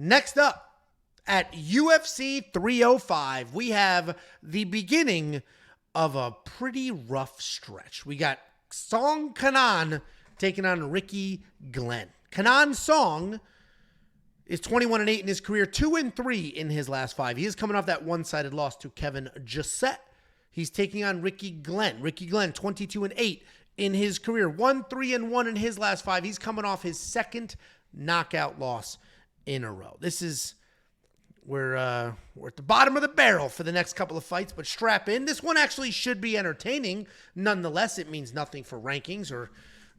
Next up, at UFC 305, we have the beginning of a pretty rough stretch. We got Song Kenan taking on Ricky Glenn. Kenan Song is 21-8 in his career, 2-3 in his last 5. He is coming off that one-sided loss to Kevin Josette. He's taking on Ricky Glenn. Ricky Glenn, 22-8 in his career, 1-3-1 in his last 5. He's coming off his second knockout loss in a row. This is we're at the bottom of the barrel for the next couple of fights, but strap in. This one actually should be entertaining. Nonetheless, it means nothing for rankings or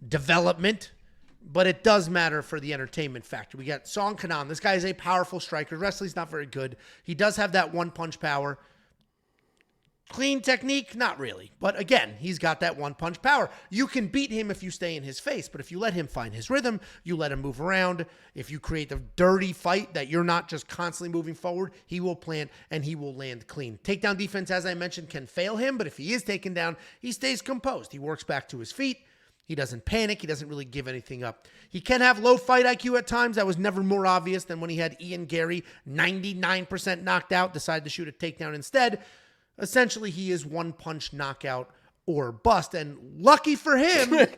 development, but it does matter for the entertainment factor. We got Song Kenan. This guy is a powerful striker. Wrestling's not very good. He does have that one-punch power. Clean technique? Not really. But again, he's got that one-punch power. You can beat him if you stay in his face, but if you let him find his rhythm, you let him move around, if you create a dirty fight that you're not just constantly moving forward, he will plant and he will land clean. Takedown defense, as I mentioned, can fail him, but if he is taken down, he stays composed. He works back to his feet. He doesn't panic. He doesn't really give anything up. He can have low fight IQ at times. That was never more obvious than when he had Ian Gary, 99% knocked out, decided to shoot a takedown instead. Essentially, he is one-punch knockout or bust. And lucky for him,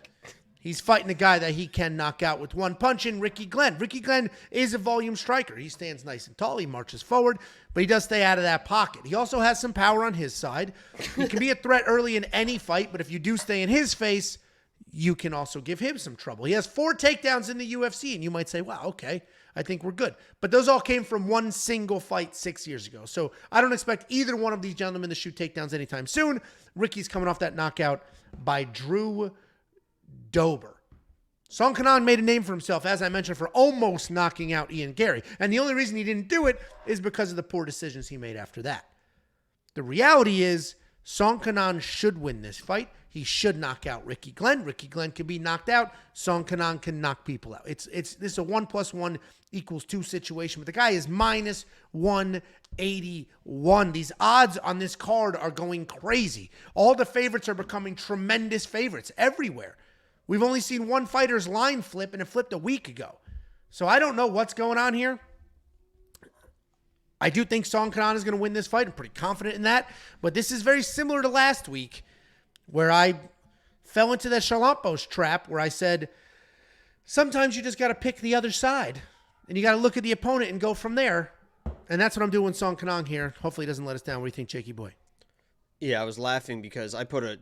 he's fighting a guy that he can knock out with one punch in Ricky Glenn. Ricky Glenn is a volume striker. He stands nice and tall. He marches forward, but he does stay out of that pocket. He also has some power on his side. He can be a threat early in any fight, but if you do stay in his face, you can also give him some trouble. He has 4 takedowns in the UFC, and you might say, wow, okay, I think we're good. But those all came from one single fight 6 years ago. So I don't expect either one of these gentlemen to shoot takedowns anytime soon. Ricky's coming off that knockout by Drew Dober. Song Kenan made a name for himself, as I mentioned, for almost knocking out Ian Gary. And the only reason he didn't do it is because of the poor decisions he made after that. The reality is Song Kenan should win this fight. He should knock out Ricky Glenn. Ricky Glenn can be knocked out. Song Kenan can knock people out. This is a 1 + 1 = 2 situation, but the guy is minus 181. These odds on this card are going crazy. All the favorites are becoming tremendous favorites everywhere. We've only seen one fighter's line flip, and it flipped a week ago. So I don't know what's going on here. I do think Song Kenan is going to win this fight. I'm pretty confident in that. But this is very similar to last week, where I fell into that Chalampos trap where I said, sometimes you just got to pick the other side and you got to look at the opponent and go from there. And that's what I'm doing with Song Kenan here. Hopefully he doesn't let us down. What do you think, Jakey boy? Yeah, I was laughing because I put a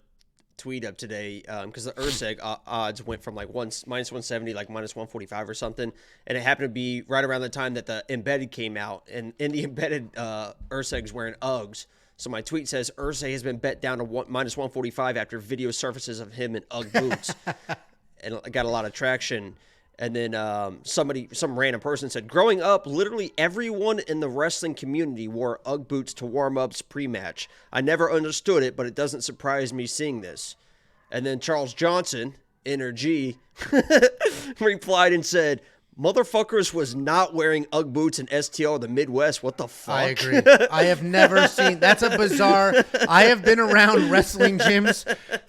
tweet up today because the Urseg odds went from like minus 170, like minus 145 or something. And it happened to be right around the time that the embedded came out. And in the embedded, Urseg's wearing Uggs. So my tweet says, Ursay has been bet down to minus 145 after video surfaces of him in Ugg boots. And I got a lot of traction. And then some random person said, growing up, literally everyone in the wrestling community wore Ugg boots to warm-ups pre-match. I never understood it, but it doesn't surprise me seeing this. And then Charles Johnson, Energy, replied and said, motherfuckers was not wearing Ugg boots in STL or the Midwest. What the fuck? I agree. I have never seen... That's a bizarre... I have been around wrestling gyms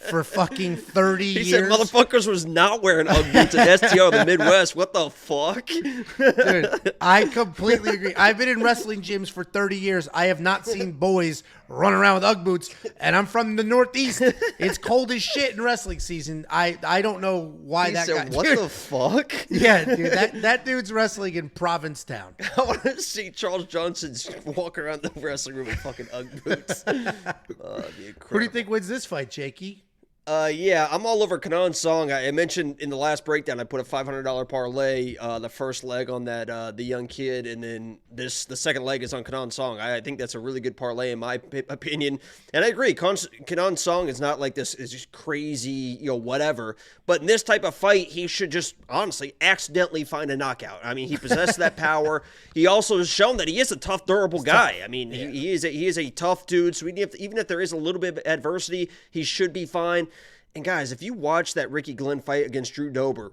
for fucking 30 years. He said motherfuckers was not wearing Ugg boots in STL or the Midwest. What the fuck? Dude, I completely agree. I've been in wrestling gyms for 30 years. I have not seen boys run around with Ugg boots, and I'm from the Northeast. It's cold as shit in wrestling season. I don't know why he that said, guy... what dude, the fuck? Yeah, dude, that dude's wrestling in Provincetown. I want to see Charles Johnson walk around the wrestling room in fucking Ugg boots. Who do you think wins this fight, Jakey? Yeah, I'm all over Kenan Song. I mentioned in the last breakdown, I put a $500 parlay, the first leg on that, the young kid, and then the second leg is on Kenan Song. I think that's a really good parlay in my opinion. And I agree, Kenan Song is not like this is just crazy, whatever. But in this type of fight, he should just honestly accidentally find a knockout. I mean, he possesses that power. He also has shown that he is a tough, durable guy. I mean, yeah. he is a tough dude. So even if there is a little bit of adversity, he should be fine. And guys, if you watch that Ricky Glenn fight against Drew Dober,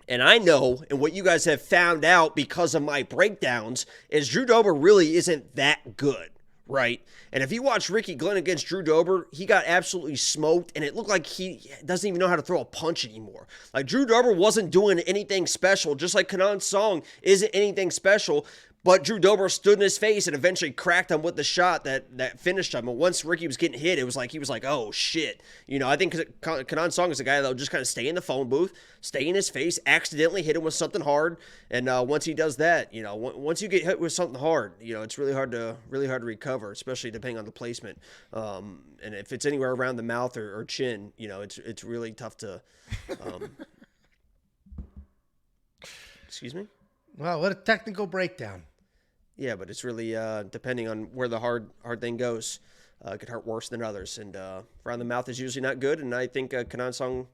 and I know, and what you guys have found out because of my breakdowns, is Drew Dober really isn't that good, right? And if you watch Ricky Glenn against Drew Dober, he got absolutely smoked, and it looked like he doesn't even know how to throw a punch anymore. Like, Drew Dober wasn't doing anything special, just like Kenan Song isn't anything special, but Drew Dober stood in his face and eventually cracked him with the shot that finished him. And once Ricky was getting hit, it was like he was like, oh, shit. You know, I think Kenan Song is a guy that will just kind of stay in the phone booth, stay in his face, accidentally hit him with something hard. And once he does that, you know, once you get hit with something hard, you know, it's really hard to recover, especially depending on the placement. And if it's anywhere around the mouth or chin, you know, it's really tough to. Excuse me? Wow, what a technical breakdown. Yeah, but it's really depending on where the hard thing goes. It could hurt worse than others. And around the mouth is usually not good. And I think Kenan Song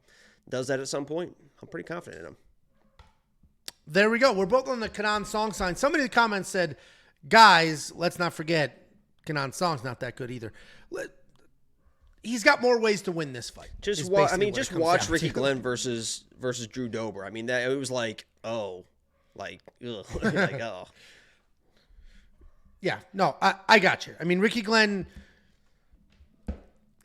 does that at some point. I'm pretty confident in him. There we go. We're both on the Kenan Song sign. Somebody in the comments said, guys, let's not forget, Kenan Song's not that good either. He's got more ways to win this fight. Just watch Ricky Glenn versus Drew Dober. I mean, that it was like, oh, like, ugh. Like, oh. Yeah, no, I got you. I mean, Ricky Glenn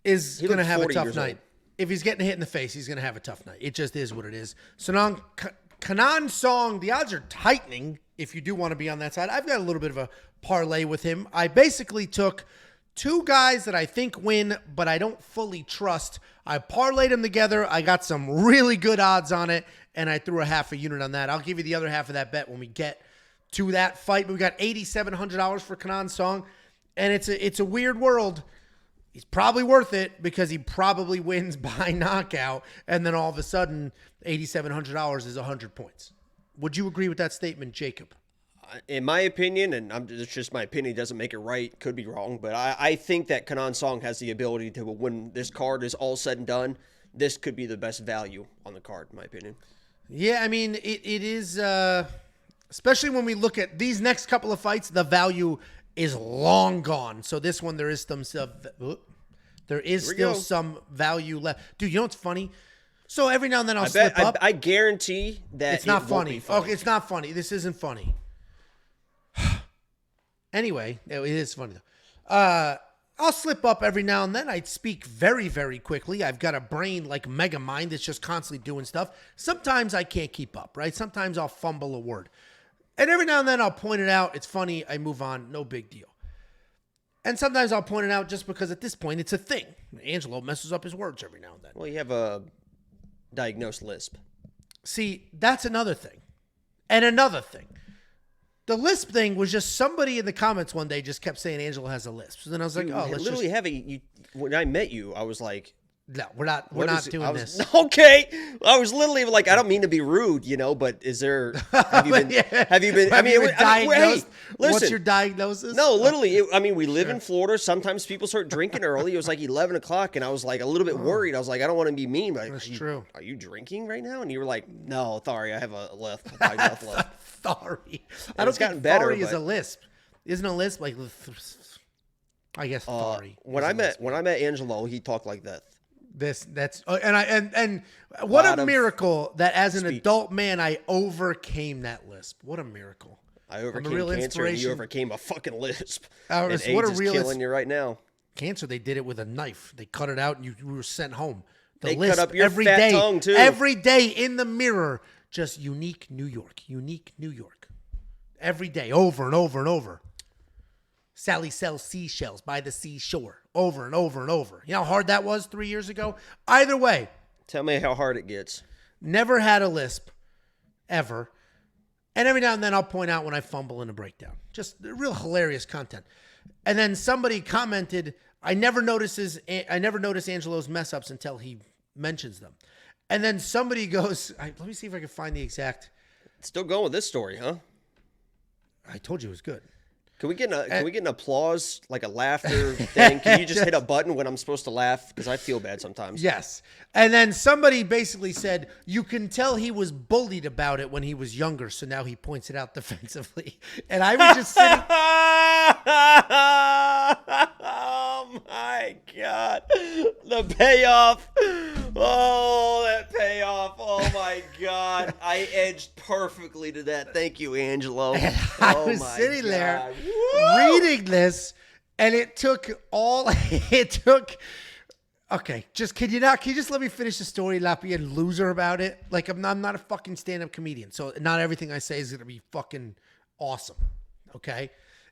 is going to have a tough night. If he's getting hit in the face, he's going to have a tough night. It just is what it is. So now, Kenan Song, the odds are tightening if you do want to be on that side. I've got a little bit of a parlay with him. I basically took two guys that I think win, but I don't fully trust. I parlayed them together. I got some really good odds on it, and I threw a half a unit on that. I'll give you the other half of that bet when we get to that fight. But we got $8,700 for Kenan Song, and it's a weird world. He's probably worth it because he probably wins by knockout, and then all of a sudden, $8,700 is 100 points. Would you agree with that statement, Jacob? In my opinion, and it's just my opinion, doesn't make it right, could be wrong, but I think that Kenan Song has the ability to, when this card is all said and done, this could be the best value on the card, in my opinion. Yeah, I mean, it is... especially when we look at these next couple of fights, the value is long gone. So this one, there is still some value left. Dude, you know what's funny? So every now and then I'll slip up. I guarantee that it's not funny. Okay, it's not funny. This isn't funny. Anyway, it is funny though. I'll slip up every now and then. I speak very, very quickly. I've got a brain like Mega Mind that's just constantly doing stuff. Sometimes I can't keep up, right? Sometimes I'll fumble a word. And every now and then I'll point it out. It's funny. I move on. No big deal. And sometimes I'll point it out just because at this point it's a thing. Angelo messes up his words every now and then. Well, you have a diagnosed lisp. See, that's another thing. And another thing. The lisp thing was just somebody in the comments one day just kept saying Angelo has a lisp. So then I was like, let's literally have when I met you, I was like, no, we're not doing this. Okay. I was literally like, I don't mean to be rude, but is there, have you been, diagnosed? What's your diagnosis? No, literally, we live in Florida. Sometimes people start drinking early. It was like 11 o'clock and I was like a little bit worried. I was like, I don't want to be mean, but that's true. Are you drinking right now? And you were like, no, sorry, I have a mouth left. Sorry. I don't think sorry is a lisp. Isn't a lisp like, I guess sorry. When I met Angelo, he talked like that. And what a miracle that as an adult man I overcame that lisp. What a miracle! I overcame cancer, and you overcame a fucking lisp. And AIDS is killing you right now. Cancer, they did it with a knife. They cut it out, and you were sent home. They cut up your fat tongue too. Every day in the mirror, just unique New York, every day, over and over and over. Sally sells seashells by the seashore. Over and over and over. You know how hard that was 3 years ago? Either way. Tell me how hard it gets. Never had a lisp. Ever. And every now and then I'll point out when I fumble in a breakdown. Just real hilarious content. And then somebody commented, I never notice Angelo's mess ups until he mentions them. And then somebody goes, let me see if I can find the exact. Still going with this story, huh? I told you it was good. Can we get an applause, like a laughter thing? Can you just hit a button when I'm supposed to laugh? Because I feel bad sometimes. Yes. And then somebody basically said, you can tell he was bullied about it when he was younger, so now he points it out defensively. And I was just sitting... Oh, my God. The payoff. Oh, that payoff. Oh, my God. I edged perfectly to that. Thank you, Angelo. I was sitting there reading this, And it took all, it took, okay, can you just let me finish the story, not be a loser about it? Like, I'm not a fucking stand-up comedian, so not everything I say is going to be fucking awesome, okay?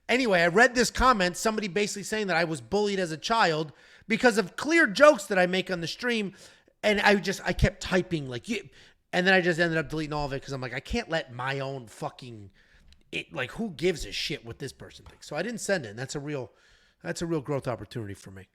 Anyway, I read this comment, somebody basically saying that I was bullied as a child because of clear jokes that I make on the stream, and I kept typing like, and then I just ended up deleting all of it because I'm like, I can't let my own fucking, like, who gives a shit what this person thinks? So I didn't send it, and that's a real growth opportunity for me.